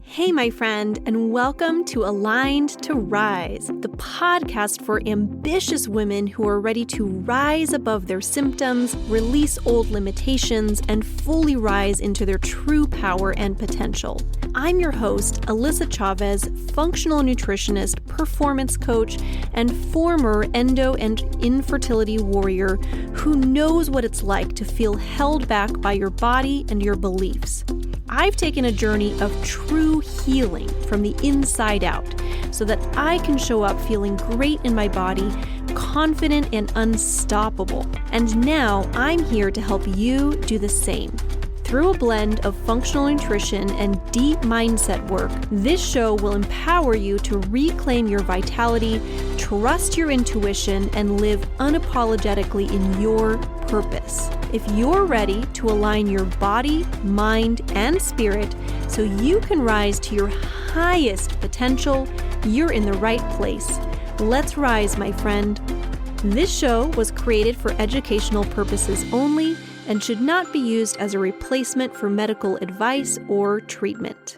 Hey, my friend, and welcome to Aligned to Rise, the podcast for ambitious women who are ready to rise above their symptoms, release old limitations, and fully rise into their true power and potential. I'm your host, Alyssa Chavez, functional nutritionist, performance coach, and former endo and infertility warrior who knows what it's like to feel held back by your body and your beliefs. I've taken a journey of true healing from the inside out so that I can show up feeling great in my body, confident and unstoppable. And now I'm here to help you do the same. Through a blend of functional nutrition and deep mindset work, this show will empower you to reclaim your vitality, trust your intuition, and live unapologetically in your purpose. If you're ready to align your body, mind, and spirit so you can rise to your highest potential, you're in the right place. Let's rise, my friend. This show was created for educational purposes only and should not be used as a replacement for medical advice or treatment.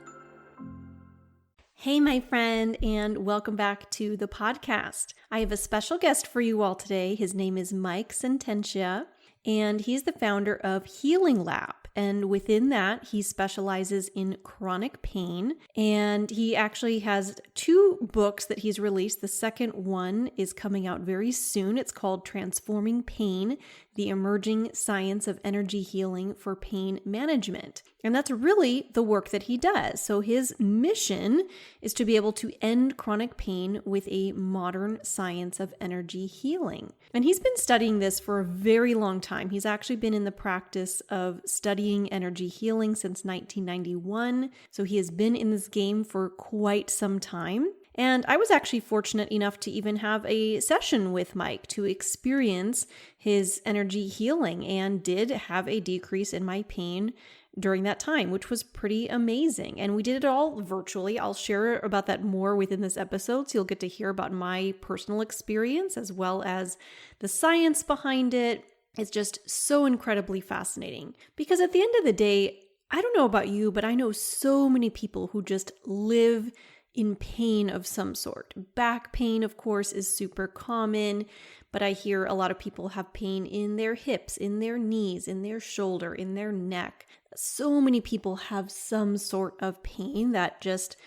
Hey, my friend, and welcome back to the podcast. I have a special guest for you all today. His name is Mike Sententia, and he's the founder of Healing Lab. And within that, he specializes in chronic pain. And he actually has 2 books that he's released. The second one is coming out very soon. It's called Transforming Pain, the Emerging Science of Energy Healing for Pain Management. And that's really the work that he does. So his mission is to be able to end chronic pain with a modern science of energy healing. And he's been studying this for a very long time. He's actually been in the practice of studying energy healing since 1991. So he has been in this game for quite some time. And I was actually fortunate enough to even have a session with Mike to experience his energy healing and did have a decrease in my pain during that time, which was pretty amazing. And we did it all virtually. I'll share about that more within this episode, so you'll get to hear about my personal experience as well as the science behind it. It's just so incredibly fascinating because at the end of the day, I don't know about you, but I know so many people who just live in pain of some sort. Back pain, of course, is super common, but I hear a lot of people have pain in their hips, in their knees, in their shoulder, in their neck. So many people have some sort of pain that just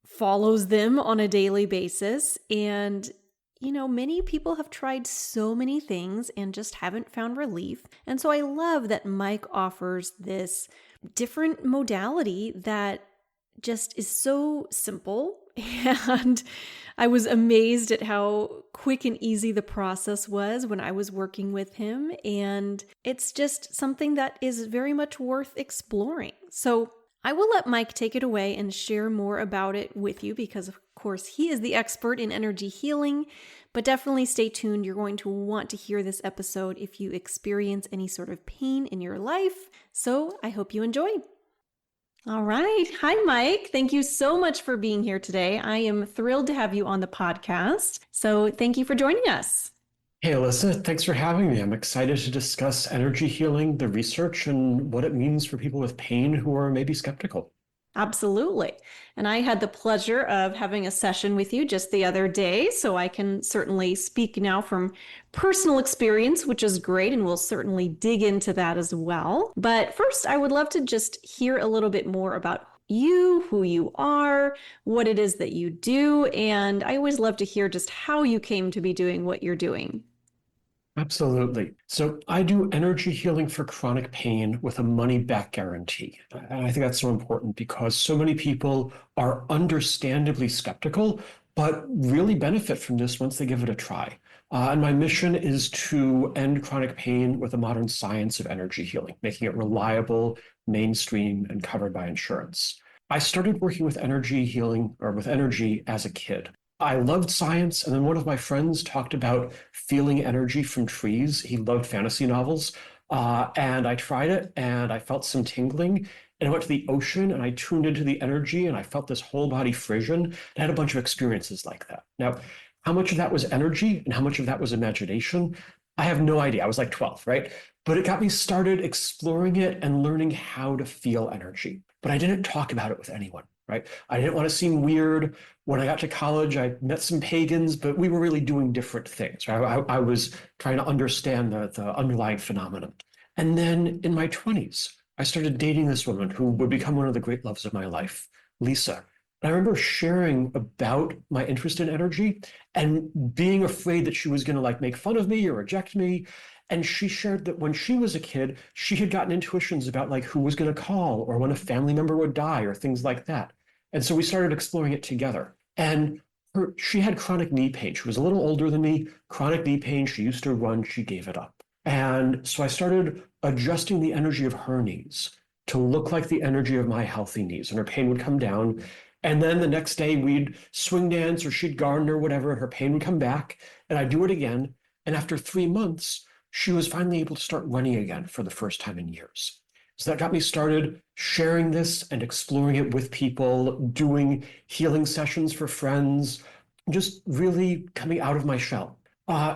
follows them on a daily basis. And, many people have tried so many things and just haven't found relief. And so I love that Mike offers this different modality that just is so simple. And I was amazed at how quick and easy the process was when I was working with him. And it's just something that is very much worth exploring. So I will let Mike take it away and share more about it with you because, of course, he is the expert in energy healing. But definitely stay tuned. You're going to want to hear this episode if you experience any sort of pain in your life. So I hope you enjoy. All right. Hi, Mike. Thank you so much for being here today. I am thrilled to have you on the podcast. So thank you for joining us. Hey, Alyssa, thanks for having me. I'm excited to discuss energy healing, the research, and what it means for people with pain who are maybe skeptical. Absolutely. And I had the pleasure of having a session with you just the other day, so I can certainly speak now from personal experience, which is great, and we'll certainly dig into that as well. But first, I would love to just hear a little bit more about you, who you are, what it is that you do, and I always love to hear just how you came to be doing what you're doing. Absolutely. So I do energy healing for chronic pain with a money-back guarantee. And I think that's so important because so many people are understandably skeptical, but really benefit from this once they give it a try. And my mission is to end chronic pain with a modern science of energy healing, making it reliable, mainstream, and covered by insurance. I started working with energy healing or with energy as a kid. I loved science, and then one of my friends talked about feeling energy from trees. He loved fantasy novels, and I tried it, and I felt some tingling, and I went to the ocean, and I tuned into the energy, and I felt this whole body frisson, and I had a bunch of experiences like that. Now, how much of that was energy, and how much of that was imagination? I have no idea. I was like 12, right? But it got me started exploring it and learning how to feel energy. But I didn't talk about it with anyone. right? I didn't want to seem weird. When I got to college, I met some pagans, but we were really doing different things. Right? I was trying to understand the underlying phenomenon. And then in my 20s, I started dating this woman who would become one of the great loves of my life, Lisa. And I remember sharing about my interest in energy and being afraid that she was going to like make fun of me or reject me. And she shared that when she was a kid, she had gotten intuitions about like who was going to call or when a family member would die or things like that. And so we started exploring it together. And she had chronic knee pain. She was a little older than me, chronic knee pain. She used to run, she gave it up. And so I started adjusting the energy of her knees to look like the energy of my healthy knees, and her pain would come down. And then the next day we'd swing dance or she'd garden or whatever, and her pain would come back, and I'd do it again. And after 3 months, she was finally able to start running again for the first time in years. So that got me started sharing this and exploring it with people, doing healing sessions for friends, just really coming out of my shell.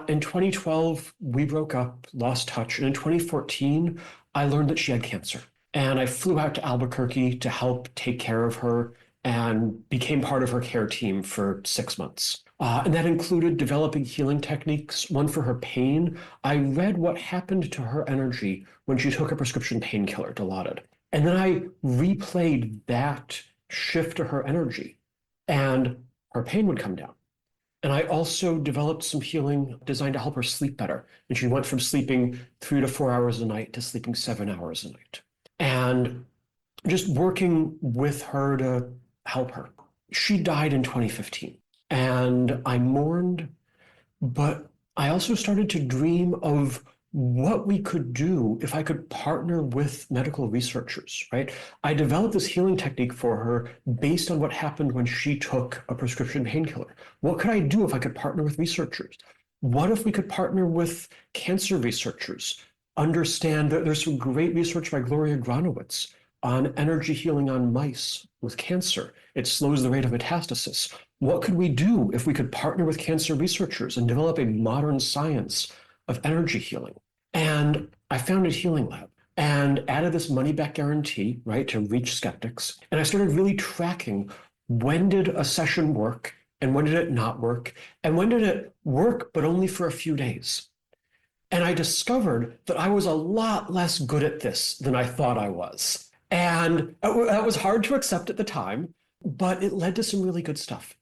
In 2012, we broke up, lost touch. And in 2014, I learned that she had cancer. And I flew out to Albuquerque to help take care of her and became part of her care team for 6 months. And that included developing healing techniques, one for her pain. I read what happened to her energy when she took a prescription painkiller, Dilaudid. And then I replayed that shift to her energy, and her pain would come down. And I also developed some healing designed to help her sleep better. And she went from sleeping 3 to 4 hours a night to sleeping 7 hours a night. And just working with her to help her. She died in 2015. And I mourned, but I also started to dream of what we could do if I could partner with medical researchers, right? I developed this healing technique for her based on what happened when she took a prescription painkiller. What could I do if I could partner with researchers? What if we could partner with cancer researchers? Understand that there's some great research by Gloria Gronowitz on energy healing on mice with cancer. It slows the rate of metastasis. What could we do if we could partner with cancer researchers and develop a modern science of energy healing? And I founded Healing Lab and added this money back guarantee, right, to reach skeptics. And I started really tracking when did a session work and when did it not work? And when did it work, but only for a few days? And I discovered that I was a lot less good at this than I thought I was. And that was hard to accept at the time, but it led to some really good stuff.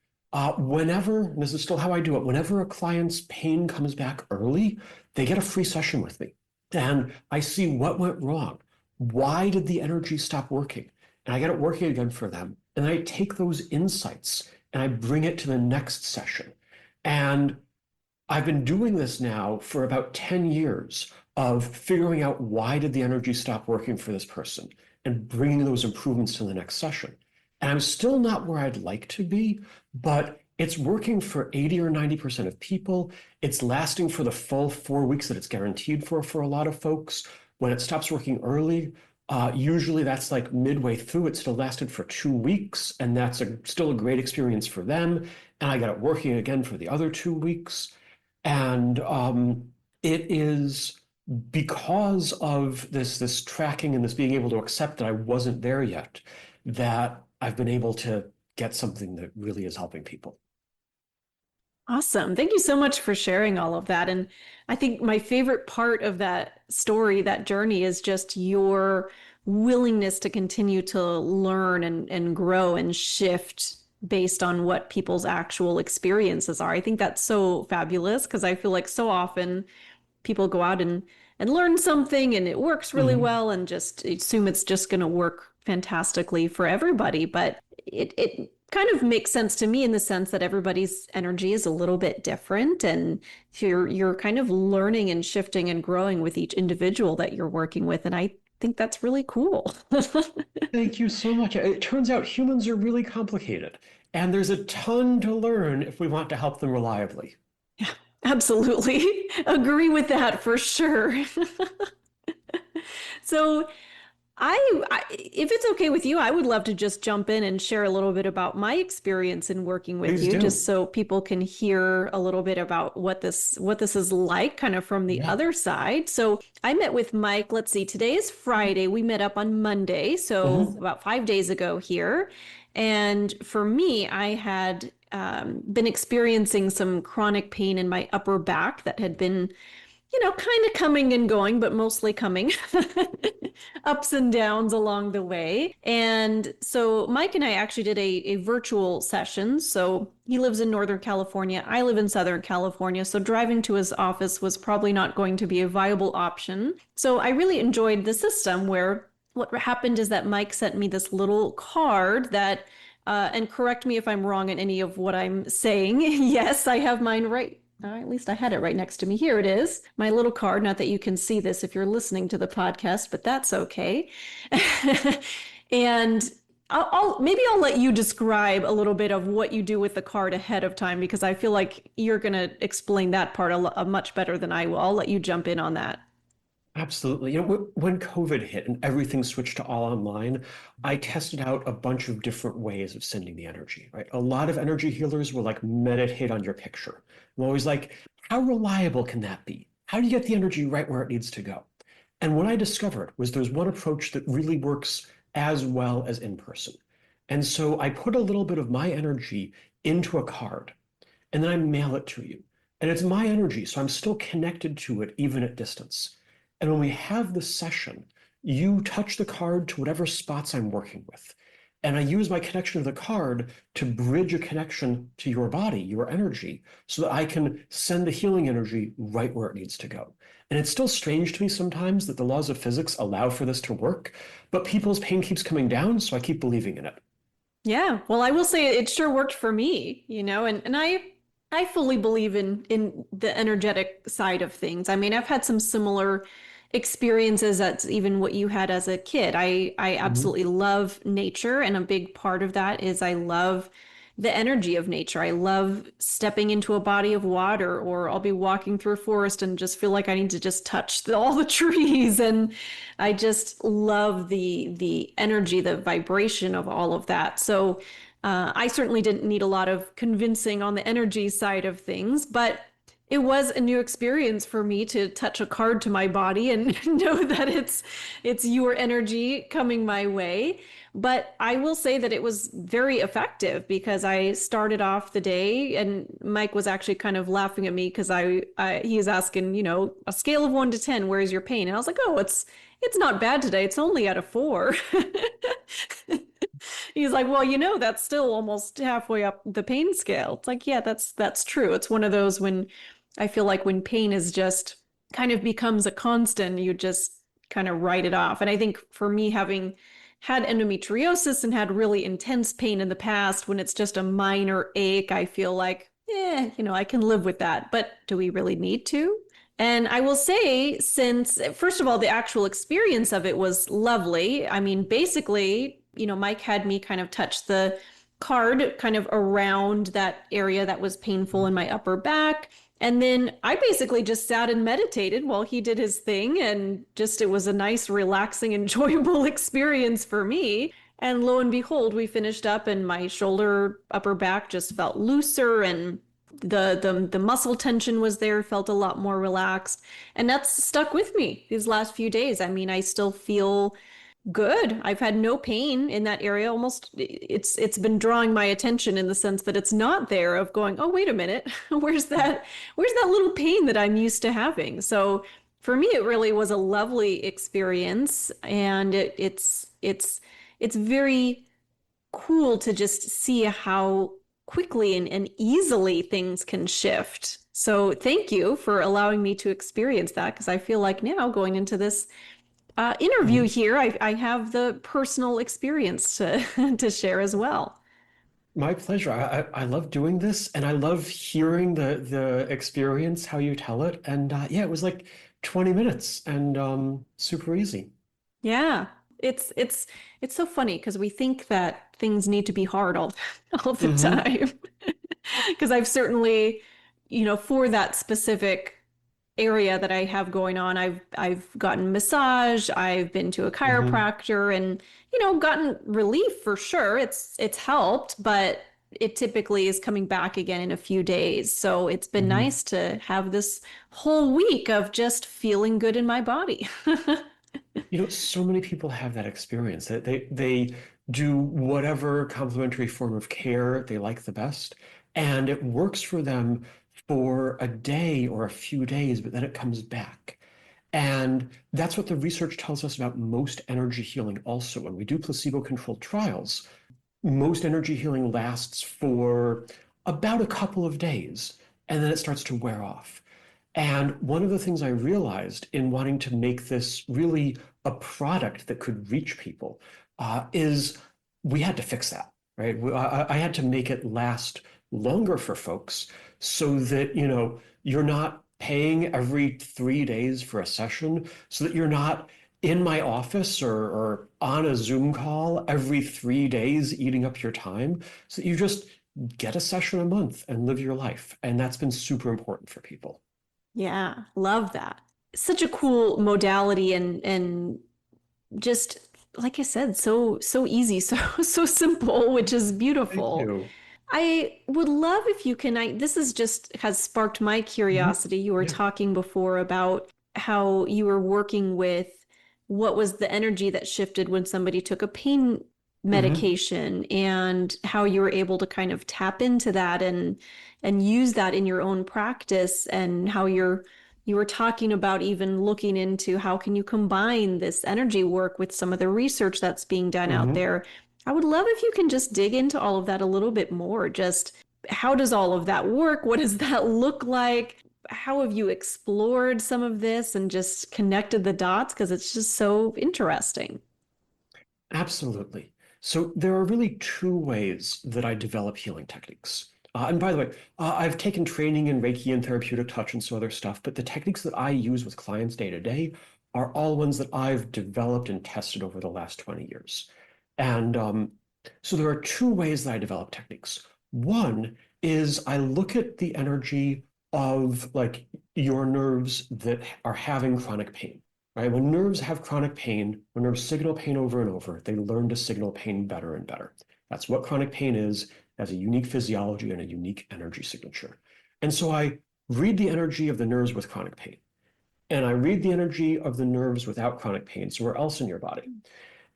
Whenever, and this is still how I do it, whenever a client's pain comes back early, they get a free session with me. And I see what went wrong. Why did the energy stop working? And I get it working again for them. And I take those insights and I bring it to the next session. And I've been doing this now for about 10 years of figuring out why did the energy stop working for this person and bringing those improvements to the next session. And I'm still not where I'd like to be, but it's working for 80 or 90% of people. It's lasting for the full 4 weeks that it's guaranteed for a lot of folks. When it stops working early, usually that's like midway through. It still lasted for 2 weeks, and that's still a great experience for them. And I got it working again for the other 2 weeks. And it is because of this tracking and this being able to accept that I wasn't there yet, that I've been able to get something that really is helping people. Awesome. Thank you so much for sharing all of that. And I think my favorite part of that story, that journey, is just your willingness to continue to learn and grow and shift based on what people's actual experiences are. I think that's so fabulous because I feel like so often people go out and learn something and it works really well and just assume it's just going to work fantastically for everybody. But it kind of makes sense to me in the sense that everybody's energy is a little bit different, and you're kind of learning and shifting and growing with each individual that you're working with. And I think that's really cool. Thank you so much. It turns out humans are really complicated, and there's a ton to learn if we want to help them reliably. Yeah, absolutely. Agree with that for sure. So if it's okay with you, I would love to just jump in and share a little bit about my experience in working with you, just so people can hear a little bit about what this is like kind of from the other side. So I met with Mike, let's see, today is Friday. We met up on Monday, so about 5 days ago here. And for me, I had been experiencing some chronic pain in my upper back that had been, kind of coming and going, but mostly coming. Ups and downs along the way. And so Mike and I actually did a virtual session. So he lives in Northern California. I live in Southern California. So driving to his office was probably not going to be a viable option. So I really enjoyed the system where what happened is that Mike sent me this little card that, and correct me if I'm wrong in any of what I'm saying. Yes, I have mine right. At least I had it right next to me. Here it is, my little card. Not that you can see this if you're listening to the podcast, but that's okay. And maybe I'll let you describe a little bit of what you do with the card ahead of time, because I feel like you're going to explain that part much better than I will. I'll let you jump in on that. Absolutely. When COVID hit and everything switched to all online, I tested out a bunch of different ways of sending the energy, right? A lot of energy healers were like, meditate on your picture. I'm always like, how reliable can that be? How do you get the energy right where it needs to go? And what I discovered was there's one approach that really works as well as in person. And so I put a little bit of my energy into a card and then I mail it to you. And it's my energy, so I'm still connected to it even at distance. And when we have the session, you touch the card to whatever spots I'm working with. And I use my connection to the card to bridge a connection to your body, your energy, so that I can send the healing energy right where it needs to go. And it's still strange to me sometimes that the laws of physics allow for this to work, but people's pain keeps coming down, so I keep believing in it. Yeah, well, I will say it sure worked for me, and I fully believe in the energetic side of things. I mean, I've had some similar experiences. That's even what you had as a kid. I Mhm. absolutely love nature, and a big part of that is I love the energy of nature. I love stepping into a body of water, or I'll be walking through a forest and just feel like I need to just touch all the trees. And I just love the energy, the vibration of all of that. So I certainly didn't need a lot of convincing on the energy side of things, but it was a new experience for me to touch a card to my body and know that it's your energy coming my way. But I will say that it was very effective, because I started off the day and Mike was actually kind of laughing at me because he was asking, a scale of 1 to 10, where's your pain? And I was like, oh, it's not bad today. It's only at a 4. He's like, well, that's still almost halfway up the pain scale. It's like, yeah, that's true. It's one of those when I feel like when pain is just kind of becomes a constant, you just kind of write it off. And I think for me, having had endometriosis and had really intense pain in the past, when it's just a minor ache, I feel like, I can live with that. But do we really need to? And I will say, since, first of all, the actual experience of it was lovely. I mean, basically, Mike had me kind of touch the card kind of around that area that was painful in my upper back. And then I basically just sat and meditated while he did his thing. And just, it was a nice, relaxing, enjoyable experience for me. And lo and behold, we finished up and my shoulder, upper back just felt looser, and the muscle tension was there, felt a lot more relaxed. And that's stuck with me these last few days. I mean, I still feel good. I've had no pain in that area. Almost, it's been drawing my attention in the sense that it's not there, of going, oh, wait a minute, where's that little pain that I'm used to having? So for me, it really was a lovely experience, and it's very cool to just see how quickly and easily things can shift. So thank you for allowing me to experience that, because I feel like now going into this interview Mhm. here, I have the personal experience to, to share as well. My pleasure. I love doing this, and I love hearing the experience, how you tell it. And yeah, it was like 20 minutes and super easy. Yeah, it's so funny because we think that things need to be hard all the Hmm. time. Because I've certainly, for that specific area that I have going on, I've gotten massage, I've been to a Hmm. chiropractor, and gotten relief for sure. It's helped, but it typically is coming back again in a few days. So it's been Hmm. nice to have this whole week of just feeling good in my body. So many people have that experience. They do whatever complementary form of care they like the best. And it works for them for a day or a few days, but then it comes back. And that's what the research tells us about most energy healing also. When we do placebo-controlled trials, most energy healing lasts for about a couple of days, and then it starts to wear off. And one of the things I realized in wanting to make this really a product that could reach people is we had to fix that, right? I had to make it last longer for folks so that, you're not paying every 3 days for a session, so that you're not in my office or on a Zoom call every 3 days eating up your time, so that you just get a session a month and live your life. And that's been super important for people. Yeah, love that. Such a cool modality and just like I said, so easy, so simple, which is Thank beautiful. you. I would love if you can, this is just has sparked my Mhm. curiosity. You were Yeah. talking before about how you were working with what was the energy that shifted when somebody took a pain Mhm. medication and how you were able to kind of tap into that and use that in your own practice and how you were talking about even looking into how can you combine this energy work with some of the research that's being done out Mhm. there. I would love if you can just dig into all of that a little bit more. Just how does all of that work? What does that look like? How have you explored some of this and just connected the dots? Because it's just so interesting. Absolutely. So there are really two ways that I develop healing techniques. And by the way, I've taken training in Reiki and therapeutic touch and some other stuff, but the techniques that I use with clients day to day are all ones that I've developed and tested over the last 20 years. And so there are two ways that I develop techniques. One is I look at the energy of like your nerves that are having chronic pain. Right? When nerves have chronic pain, when nerves signal pain over and over, they learn to signal pain better and better. That's what chronic pain is. It has a unique physiology and a unique energy signature. And so I read the energy of the nerves with chronic pain, and I read the energy of the nerves without chronic pain, somewhere else in your body.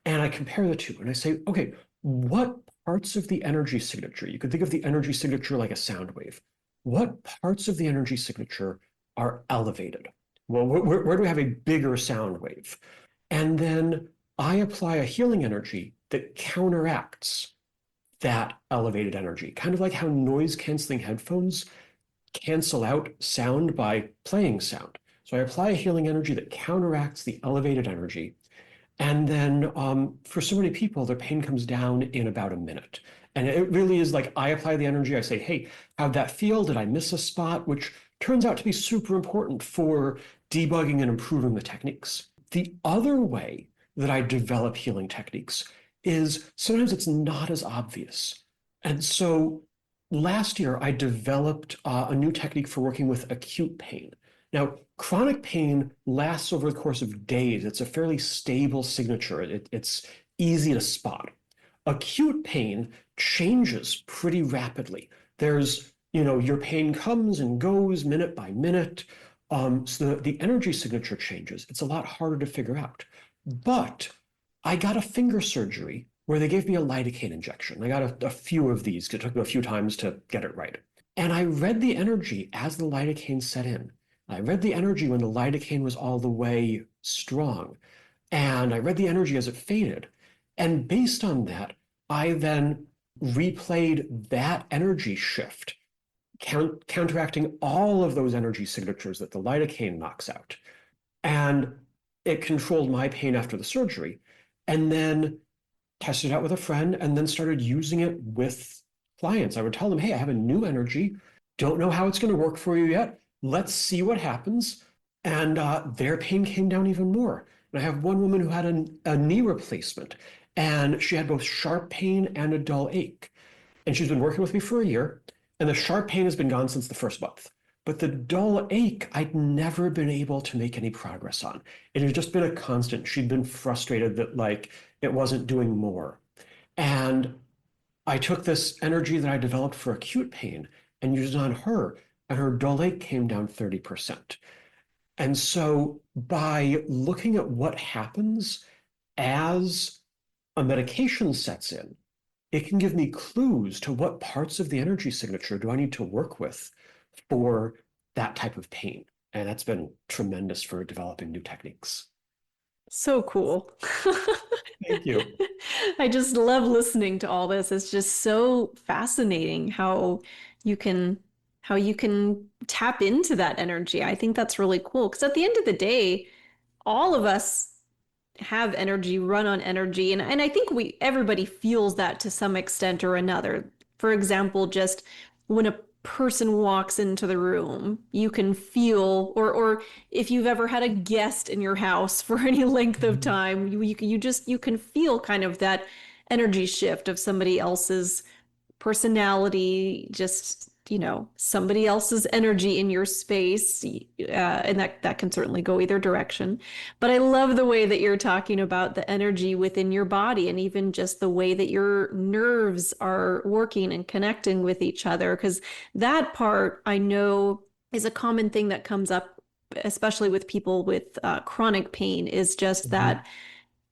And I compare the two, and I say, okay, what parts of the energy signature, you could think of the energy signature like a sound wave, what parts of the energy signature are elevated? Well, where do we have a bigger sound wave? And then I apply a healing energy that counteracts that elevated energy, kind of like how noise canceling headphones cancel out sound by playing sound. So I apply a healing energy that counteracts the elevated energy, and then for so many people, their pain comes down in about a minute. And it really is like I apply the energy. I say, hey, how'd that feel? Did I miss a spot? Which turns out to be super important for debugging and improving the techniques. The other way that I develop healing techniques is sometimes it's not as obvious. And so last year, I developed a new technique for working with acute pain. Now, chronic pain lasts over the course of days. It's a fairly stable signature. It's easy to spot. Acute pain changes pretty rapidly. Your pain comes and goes minute by minute. So the energy signature changes. It's a lot harder to figure out. But I got a finger surgery where they gave me a lidocaine injection. I got a few of these. It took me a few times to get it right. And I read the energy as the lidocaine set in. I read the energy when the lidocaine was all the way strong. And I read the energy as it faded. And based on that, I then replayed that energy shift, counteracting all of those energy signatures that the lidocaine knocks out. And it controlled my pain after the surgery. And then tested it out with a friend and then started using it with clients. I would tell them, hey, I have a new energy. Don't know how it's going to work for you yet. Let's see what happens. And their pain came down even more. And I have one woman who had a knee replacement, and she had both sharp pain and a dull ache. And she's been working with me for a year, and the sharp pain has been gone since the first month. But the dull ache, I'd never been able to make any progress on. It had just been a constant. She'd been frustrated that like it wasn't doing more. And I took this energy that I developed for acute pain and used it on her, and her dull ache came down 30%. And so by looking at what happens as a medication sets in, it can give me clues to what parts of the energy signature do I need to work with for that type of pain. And that's been tremendous for developing new techniques. So cool. Thank you. I just love listening to all this. It's just so fascinating you can how you can tap into that energy. I think that's really cool because at the end of the day, all of us have energy, run on energy. And I think everybody feels that to some extent or another. For example, just when a person walks into the room, you can feel, or if you've ever had a guest in your house for any length of time, you can feel kind of that energy shift of somebody else's personality, just somebody else's energy in your space, and that can certainly go either direction. But I love the way that you're talking about the energy within your body, and even just the way that your nerves are working and connecting with each other, because that part I know is a common thing that comes up, especially with people with chronic pain, is just Mhm. that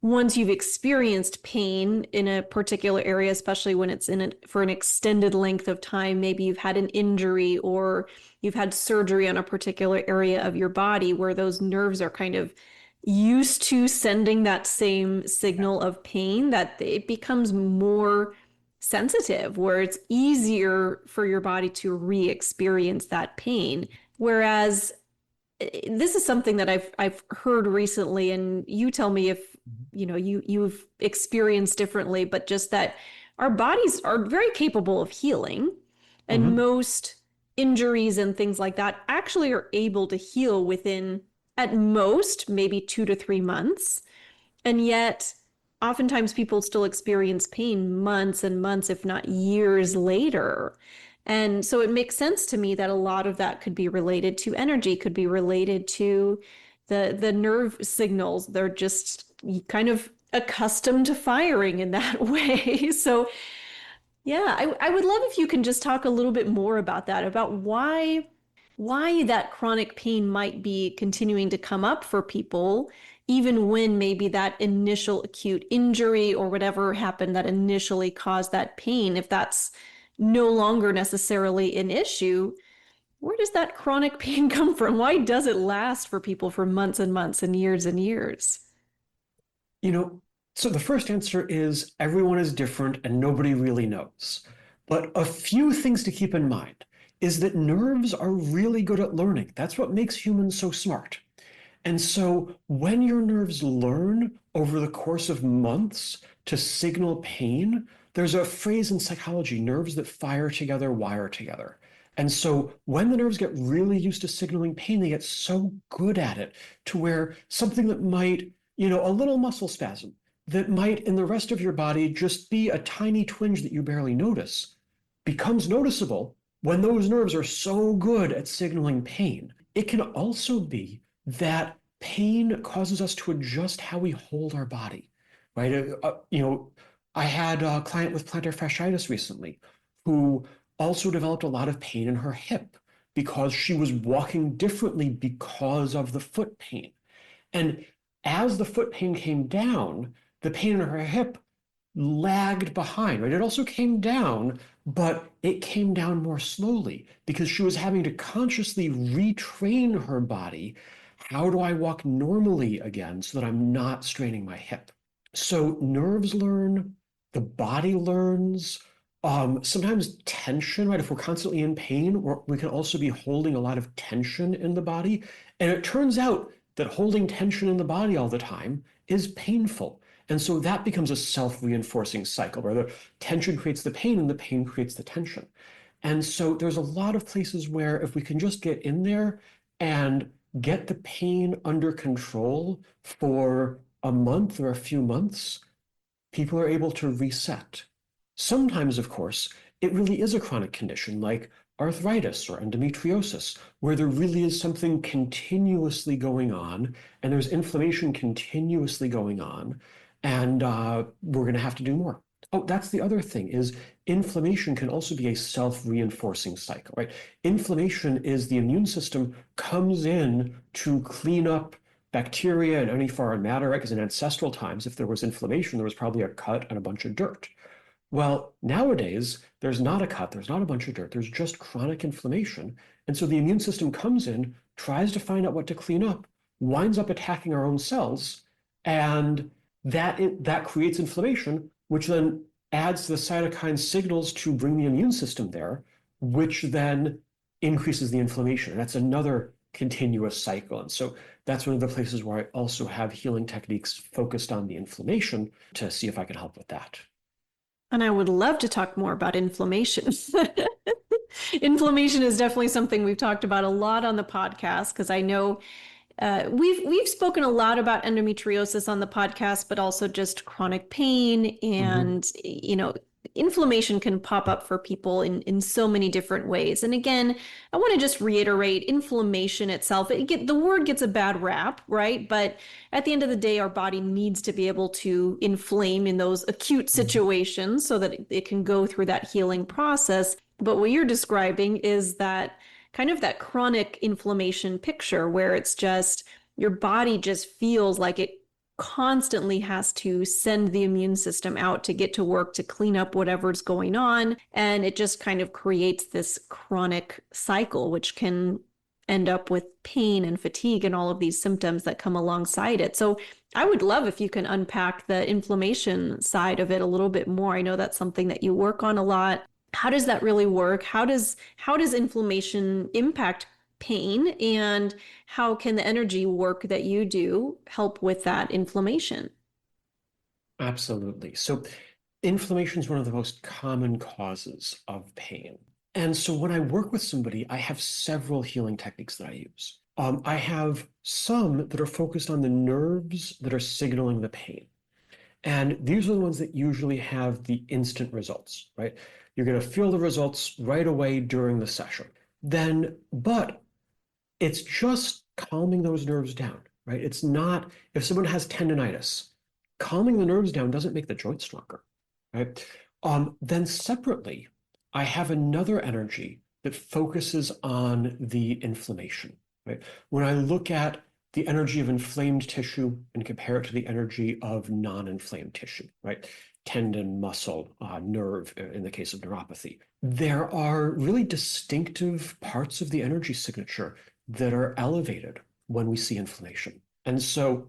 once you've experienced pain in a particular area, especially when it's in it for an extended length of time, maybe you've had an injury or you've had surgery on a particular area of your body where those nerves are kind of used to sending that same signal of pain, that it becomes more sensitive, where it's easier for your body to re-experience that pain. Whereas this is something that I've heard recently, and you tell me if you've experienced differently, but just that our bodies are very capable of healing, and Mhm. most injuries and things like that actually are able to heal within, at most, maybe 2 to 3 months. And yet, oftentimes people still experience pain months and months, if not years later. And so it makes sense to me that a lot of that could be related to energy, could be related to the nerve signals. They're just kind of accustomed to firing in that way. So yeah, I would love if you can just talk a little bit more about that, about why that chronic pain might be continuing to come up for people, even when maybe that initial acute injury or whatever happened that initially caused that pain, if that's no longer necessarily an issue, where does that chronic pain come from? Why does it last for people for months and months and years and years? You know, so the first answer is everyone is different and nobody really knows. But a few things to keep in mind is that nerves are really good at learning. That's what makes humans so smart. And so when your nerves learn over the course of months to signal pain, there's a phrase in psychology, nerves that fire together wire together. And so when the nerves get really used to signaling pain, they get so good at it to where something that might, a little muscle spasm that might in the rest of your body just be a tiny twinge that you barely notice becomes noticeable when those nerves are so good at signaling pain. It can also be that pain causes us to adjust how we hold our body, right? I had a client with plantar fasciitis recently who also developed a lot of pain in her hip because she was walking differently because of the foot pain. And as the foot pain came down, the pain in her hip lagged behind, right? It also came down, but it came down more slowly because she was having to consciously retrain her body. How do I walk normally again so that I'm not straining my hip? So nerves learn, the body learns. Sometimes tension, right? If we're constantly in pain, we can also be holding a lot of tension in the body. And it turns out that holding tension in the body all the time is painful. And so that becomes a self-reinforcing cycle where the tension creates the pain and the pain creates the tension. And so there's a lot of places where if we can just get in there and get the pain under control for a month or a few months, people are able to reset. Sometimes, of course, it really is a chronic condition like arthritis or endometriosis, where there really is something continuously going on and there's inflammation continuously going on, and we're going to have to do more. Oh, that's the other thing is inflammation can also be a self-reinforcing cycle, right? Inflammation is the immune system comes in to clean up bacteria and any foreign matter, right? Because in ancestral times, if there was inflammation, there was probably a cut and a bunch of dirt. Well, nowadays, there's not a cut, there's not a bunch of dirt, there's just chronic inflammation. And so the immune system comes in, tries to find out what to clean up, winds up attacking our own cells, and that creates inflammation, which then adds the cytokine signals to bring the immune system there, which then increases the inflammation. And that's another continuous cycle. And so that's one of the places where I also have healing techniques focused on the inflammation to see if I can help with that. And I would love to talk more about inflammation. Inflammation is definitely something we've talked about a lot on the podcast, because I know we've spoken a lot about endometriosis on the podcast, but also just chronic pain and, inflammation can pop up for people in so many different ways. And again, I want to just reiterate, inflammation itself, the word gets a bad rap, right? But at the end of the day, our body needs to be able to inflame in those acute situations so that it can go through that healing process. But what you're describing is that kind of that chronic inflammation picture where it's just your body just feels like it constantly has to send the immune system out to get to work to clean up whatever's going on. And it just kind of creates this chronic cycle, which can end up with pain and fatigue and all of these symptoms that come alongside it. So I would love if you can unpack the inflammation side of it a little bit more. I know that's something that you work on a lot. How does that really work? How does inflammation impact pain, and how can the energy work that you do help with that inflammation? Absolutely. So inflammation is one of the most common causes of pain. And so when I work with somebody, I have several healing techniques that I use. I have some that are focused on the nerves that are signaling the pain. And these are the ones that usually have the instant results, right? You're going to feel the results right away during the session. But it's just calming those nerves down, right? It's not, if someone has tendonitis, calming the nerves down doesn't make the joint stronger, right? Then separately, I have another energy that focuses on the inflammation, right? When I look at the energy of inflamed tissue and compare it to the energy of non-inflamed tissue, right? Tendon, muscle, nerve, in the case of neuropathy. There are really distinctive parts of the energy signature that are elevated when we see inflammation. And so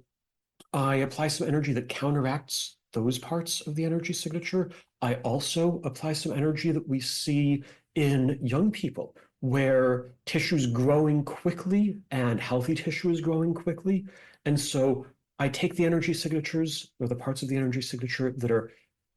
I apply some energy that counteracts those parts of the energy signature. I also apply some energy that we see in young people where tissue is growing quickly and healthy tissue is growing quickly. And so I take the energy signatures, or the parts of the energy signature that are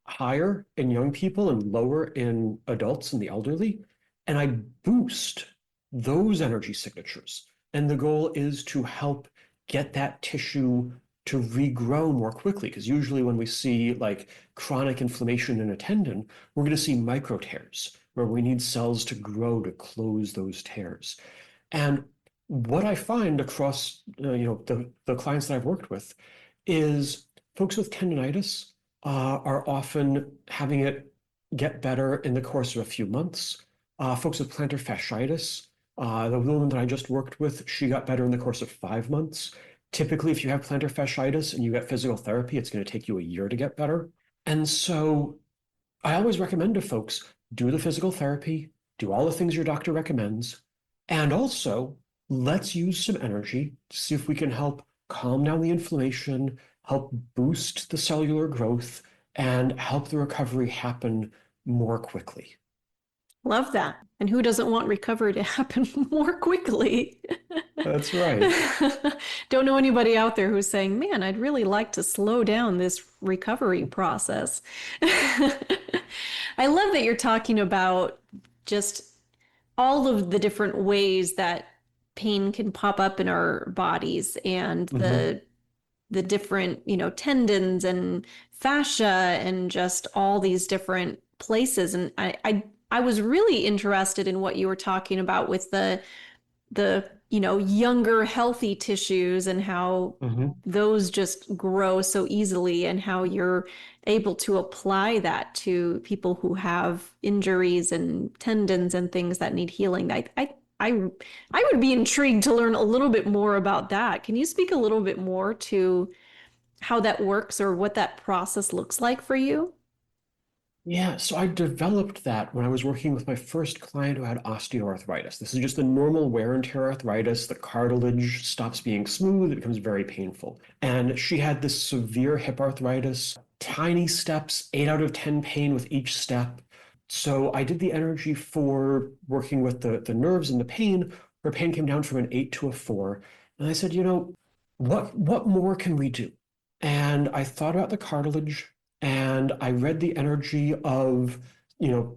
higher in young people and lower in adults and the elderly, and I boost those energy signatures. And the goal is to help get that tissue to regrow more quickly, because usually when we see like chronic inflammation in a tendon, we're going to see micro tears where we need cells to grow to close those tears. And what I find across the clients that I've worked with is folks with tendonitis are often having it get better in the course of a few months. Folks with plantar fasciitis, the woman that I just worked with, she got better in the course of 5 months. Typically, if you have plantar fasciitis and you get physical therapy, it's going to take you a year to get better. And so I always recommend to folks, do the physical therapy, do all the things your doctor recommends, and also let's use some energy to see if we can help calm down the inflammation, help boost the cellular growth, and help the recovery happen more quickly. Love that. And who doesn't want recovery to happen more quickly? That's right. Don't know anybody out there who's saying, man, I'd really like to slow down this recovery process. I love that you're talking about just all of the different ways that pain can pop up in our bodies, and the different, tendons and fascia and just all these different places. And I was really interested in what you were talking about with the younger healthy tissues and how those just grow so easily, and how you're able to apply that to people who have injuries and tendons and things that need healing. I I would be intrigued to learn a little bit more about that. Can you speak a little bit more to how that works or what that process looks like for you? Yeah, so I developed that when I was working with my first client who had osteoarthritis. This is just the normal wear and tear arthritis. The cartilage stops being smooth, it becomes very painful. And she had this severe hip arthritis, tiny steps, 8 out of 10 pain with each step. So I did the energy for working with the nerves and the pain. Her pain came down from an 8 to a 4. And I said, what more can we do? And I thought about the cartilage and I read the energy of,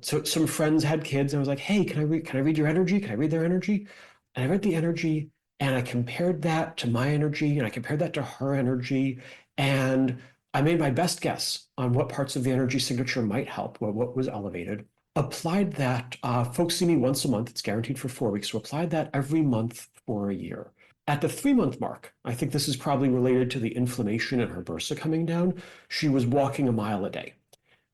so some friends had kids, and I was like, hey, can I read your energy? Can I read their energy? And I read the energy and I compared that to my energy and I compared that to her energy. And I made my best guess on what parts of the energy signature might help, what was elevated. Applied that, folks see me once a month, it's guaranteed for 4 weeks. So applied that every month for a year. At the 3 month mark, I think this is probably related to the inflammation in her bursa coming down. She was walking a mile a day.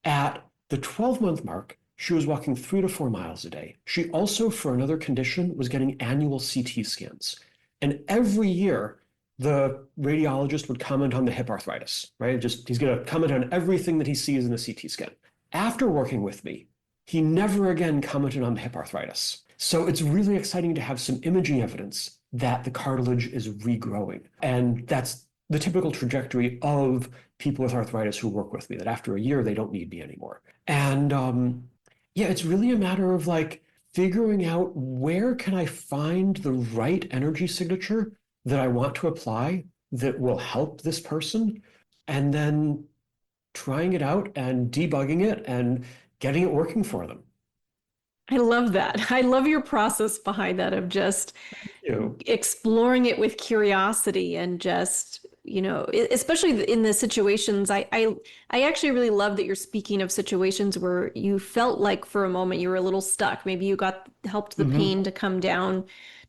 At the 12-month mark, she was walking 3 to 4 miles a day. She also, for another condition, was getting annual CT scans. And every year, the radiologist would comment on the hip arthritis, right? He's going to comment on everything that he sees in the CT scan. After working with me, he never again commented on the hip arthritis. So it's really exciting to have some imaging evidence that the cartilage is regrowing. And that's the typical trajectory of people with arthritis who work with me, that after a year, they don't need me anymore. And yeah, it's really a matter of like figuring out where can I find the right energy signature that I want to apply that will help this person, and then trying it out and debugging it and getting it working for them. I love that. I love your process behind that of just You exploring it with curiosity and just, especially in the situations, I actually really love that you're speaking of situations where you felt like for a moment you were a little stuck. Maybe you helped the Mhm. pain to come down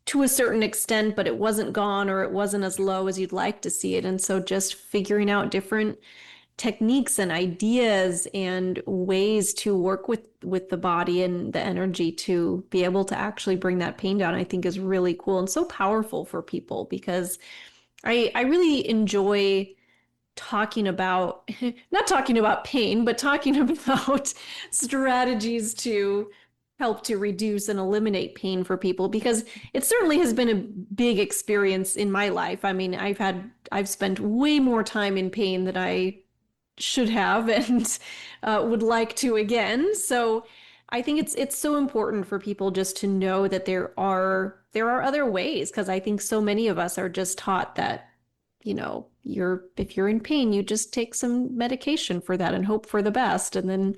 to a certain extent, but it wasn't gone or it wasn't as low as you'd like to see it. And so just figuring out different techniques and ideas and ways to work with the body and the energy to be able to actually bring that pain down, I think is really cool and so powerful for people because I really enjoy talking about not talking about pain, but talking about strategies to help to reduce and eliminate pain for people because it certainly has been a big experience in my life. I mean, I've spent way more time in pain than I should have and would like to again. So I think it's so important for people just to know that there are other ways because I think so many of us are just taught that if you're in pain, you just take some medication for that and hope for the best. And then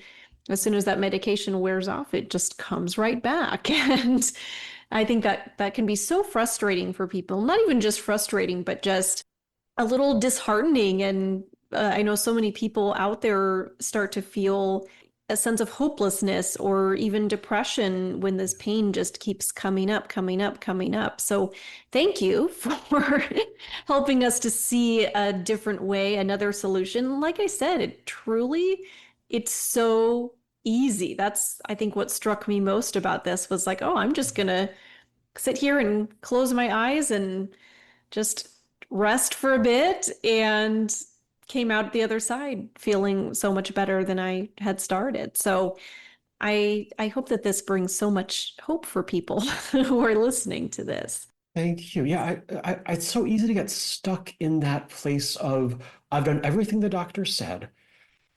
as soon as that medication wears off, it just comes right back. And I think that can be so frustrating for people. Not even just frustrating, but just a little disheartening. And I know so many people out there start to feel a sense of hopelessness or even depression when this pain just keeps coming up, coming up, coming up. So thank you for helping us to see a different way, another solution. Like I said, it's so easy. That's, I think, what struck me most about this was like, oh, I'm just going to sit here and close my eyes and just rest for a bit and came out the other side feeling so much better than I had started. So I hope that this brings so much hope for people who are listening to this. Thank you. Yeah, it's so easy to get stuck in that place of I've done everything the doctor said.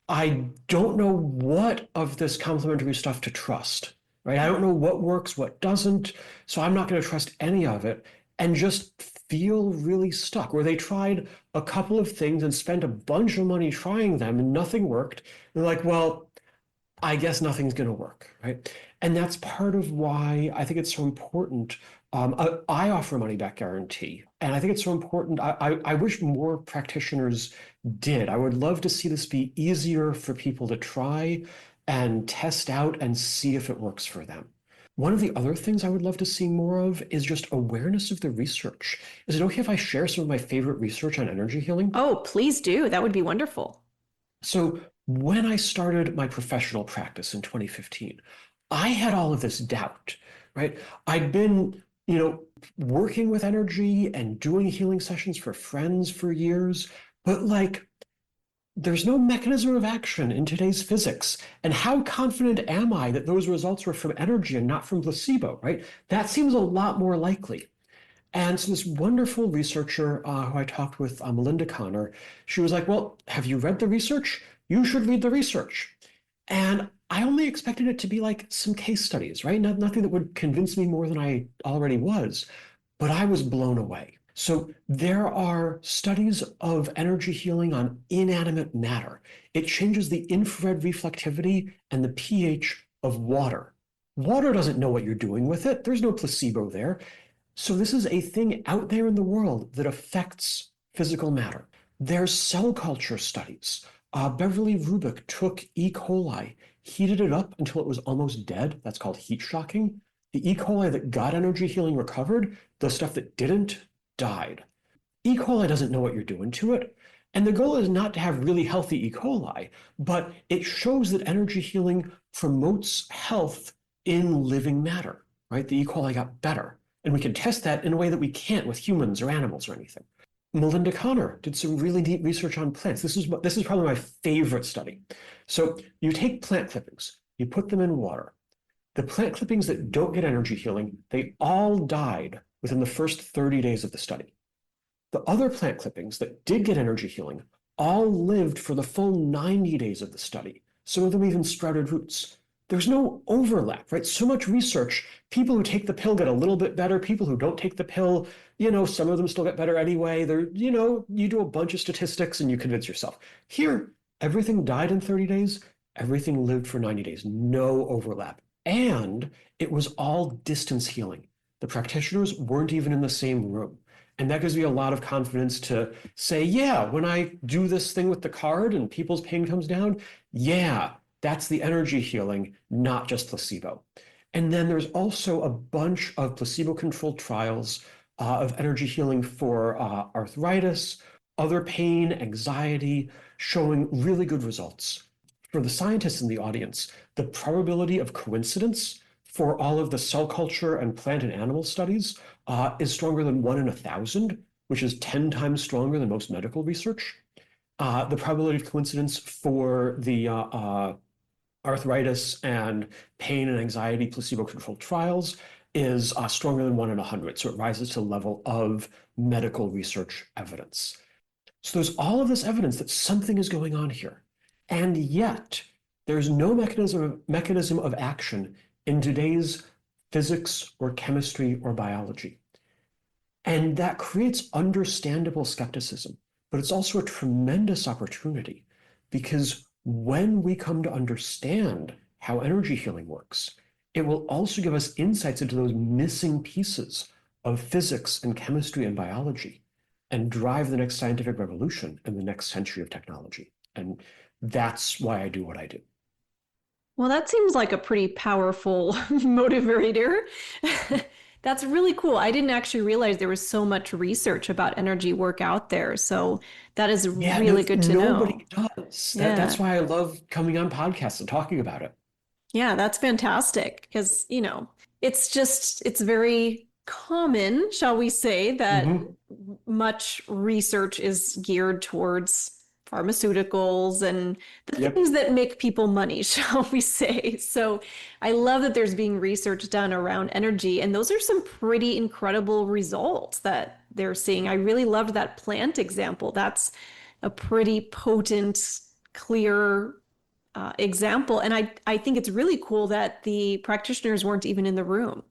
I don't know what of this complementary stuff to trust, right? I don't know what works, what doesn't. So I'm not going to trust any of it and just feel really stuck. Where they tried a couple of things and spent a bunch of money trying them and nothing worked. They're like, well, I guess nothing's going to work, right? And that's part of why I think it's so important. I offer a money back guarantee, and I think it's so important. I wish more practitioners did. I would love to see this be easier for people to try and test out and see if it works for them. One of the other things I would love to see more of is just awareness of the research. Is it okay if I share some of my favorite research on energy healing? Oh, please do. That would be wonderful. So when I started my professional practice in 2015, I had all of this doubt, right? I'd been you know, working with energy and doing healing sessions for friends for years, but like there's no mechanism of action in today's physics. And how confident am I that those results were from energy and not from placebo, right? That seems a lot more likely. And so this wonderful researcher who I talked with, Melinda Connor, she was like, well, have you read the research? You should read the research. And I only expected it to be like some case studies, right? Nothing that would convince me more than I already was. But I was blown away. So there are studies of energy healing on inanimate matter. It changes the infrared reflectivity and the pH of water. Water doesn't know what you're doing with it. There's no placebo there. So this is a thing out there in the world that affects physical matter. There's cell culture studies. Beverly Rubik took E. coli, heated it up until it was almost dead. That's called heat shocking. The E. coli that got energy healing recovered. The stuff that didn't died. E. coli doesn't know what you're doing to it. And the goal is not to have really healthy E. coli, but it shows that energy healing promotes health in living matter, right? The E. coli got better. And we can test that in a way that we can't with humans or animals or anything. Melinda Connor did some really neat research on plants. This is probably my favorite study. So you take plant clippings, you put them in water. The plant clippings that don't get energy healing, they all died within the first 30 days of the study. The other plant clippings that did get energy healing all lived for the full 90 days of the study. Some of them even sprouted roots. There's no overlap, right? So much research, people who take the pill get a little bit better, people who don't take the pill, some of them still get better anyway. You do a bunch of statistics and you convince yourself. Here, everything died in 30 days, everything lived for 90 days, no overlap. And it was all distance healing. The practitioners weren't even in the same room. And that gives me a lot of confidence to say, yeah, when I do this thing with the card and people's pain comes down, yeah, that's the energy healing, not just placebo. And then there's also a bunch of placebo-controlled trials of energy healing for arthritis, other pain, anxiety, showing really good results. For the scientists in the audience, the probability of coincidence for all of the cell culture and plant and animal studies is stronger than 1 in 1,000, which is 10 times stronger than most medical research. The probability of coincidence for the arthritis and pain and anxiety placebo-controlled trials is stronger than 1 in 100. So it rises to the level of medical research evidence. So there's all of this evidence that something is going on here. And yet there's no mechanism of action in today's physics or chemistry or biology. And that creates understandable skepticism, but it's also a tremendous opportunity because when we come to understand how energy healing works, it will also give us insights into those missing pieces of physics and chemistry and biology and drive the next scientific revolution in the next century of technology. And that's why I do what I do. Well, that seems like a pretty powerful motivator. That's really cool. I didn't actually realize there was so much research about energy work out there. So that is really good to know. Nobody does. That's why I love coming on podcasts and talking about it. Yeah, that's fantastic because, it's very common, shall we say, that much research is geared towards pharmaceuticals and the things that make people money, shall we say. So I love that there's being research done around energy, and those are some pretty incredible results that they're seeing. I really loved that plant example. That's a pretty potent, clear example. And I think it's really cool that the practitioners weren't even in the room.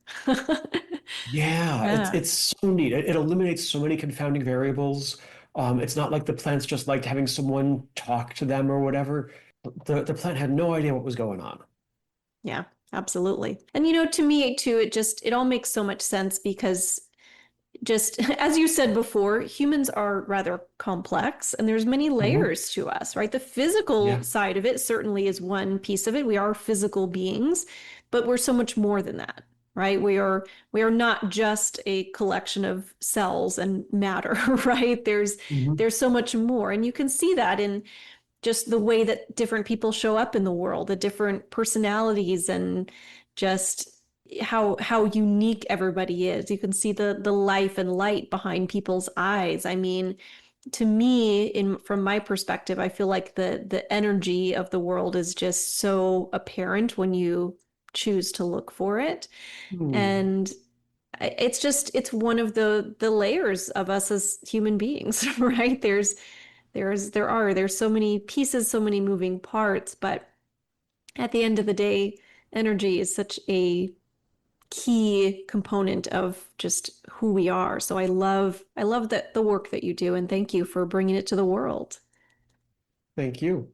It's so neat. It eliminates so many confounding variables. It's not like the plants just liked having someone talk to them or whatever. The plant had no idea what was going on. Yeah, absolutely. And to me too, it all makes so much sense because just as you said before, humans are rather complex and there's many layers to us, right? The physical side of it certainly is one piece of it. We are physical beings, but we're so much more than that, right? We are not just a collection of cells and matter, right? There's so much more. And you can see that in just the way that different people show up in the world, the different personalities and just how unique everybody is. You can see the life and light behind people's eyes. I mean, to me, from my perspective, I feel like the energy of the world is just so apparent when you choose to look for it. Hmm. And it's one of the layers of us as human beings, right? There's so many pieces, so many moving parts, but at the end of the day, energy is such a key component of just who we are. So I love the work that you do, and thank you for bringing it to the world. Thank you.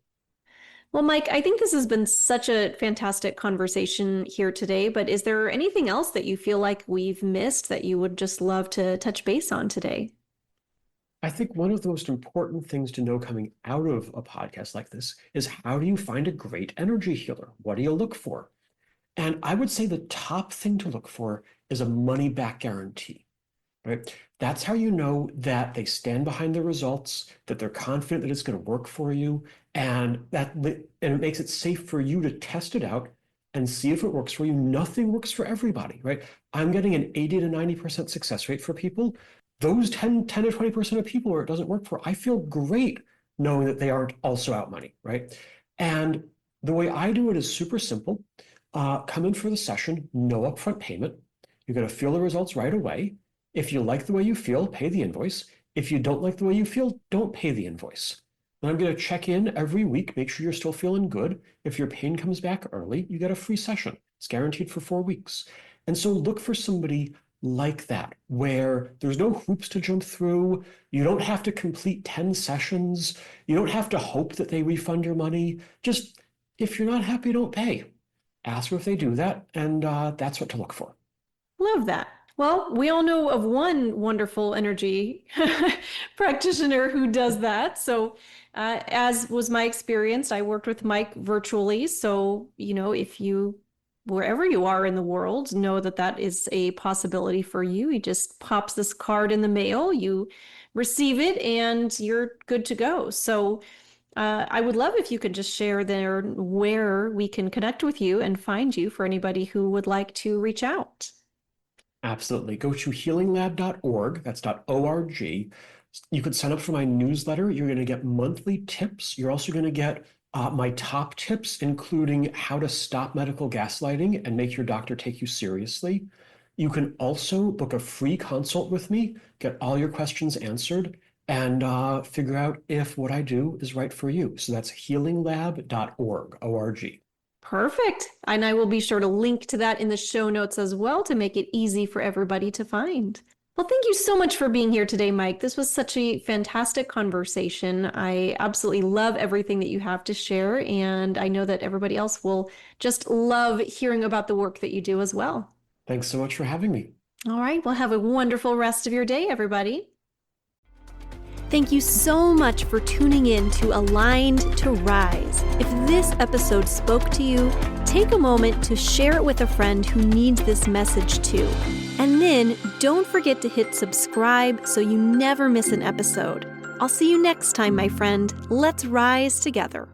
Well, Mike, I think this has been such a fantastic conversation here today, but is there anything else that you feel like we've missed that you would just love to touch base on today? I think one of the most important things to know coming out of a podcast like this is how do you find a great energy healer? What do you look for? And I would say the top thing to look for is a money back guarantee, right? That's how you know that they stand behind the results, that they're confident that it's going to work for you, and it makes it safe for you to test it out and see if it works for you. Nothing works for everybody, right? I'm getting an 80 to 90% success rate for people. Those 10 to 20% of people where it doesn't work for, I feel great knowing that they aren't also out money, right? And the way I do it is super simple. Come in for the session, no upfront payment. You're going to feel the results right away. If you like the way you feel, pay the invoice. If you don't like the way you feel, don't pay the invoice. Then I'm going to check in every week, make sure you're still feeling good. If your pain comes back early, you get a free session. It's guaranteed for 4 weeks. And so look for somebody like that, where there's no hoops to jump through. You don't have to complete 10 sessions. You don't have to hope that they refund your money. Just if you're not happy, don't pay. Ask them if they do that, and that's what to look for. Love that. Well, we all know of one wonderful energy practitioner who does that. So, as was my experience, I worked with Mike virtually. So, if you, wherever you are in the world, know that that is a possibility for you. He just pops this card in the mail, you receive it, and you're good to go. So, I would love if you could just share there where we can connect with you and find you for anybody who would like to reach out. Absolutely. Go to healinglab.org. That's .org. You could sign up for my newsletter. You're going to get monthly tips. You're also going to get my top tips, including how to stop medical gaslighting and make your doctor take you seriously. You can also book a free consult with me, get all your questions answered, and figure out if what I do is right for you. So that's healinglab.org, O-R-G. Perfect. And I will be sure to link to that in the show notes as well to make it easy for everybody to find. Well, thank you so much for being here today, Mike. This was such a fantastic conversation. I absolutely love everything that you have to share, and I know that everybody else will just love hearing about the work that you do as well. Thanks so much for having me. All right. Well, have a wonderful rest of your day, everybody. Thank you so much for tuning in to Aligned to Rise. If this episode spoke to you, take a moment to share it with a friend who needs this message too. And then don't forget to hit subscribe so you never miss an episode. I'll see you next time, my friend. Let's rise together.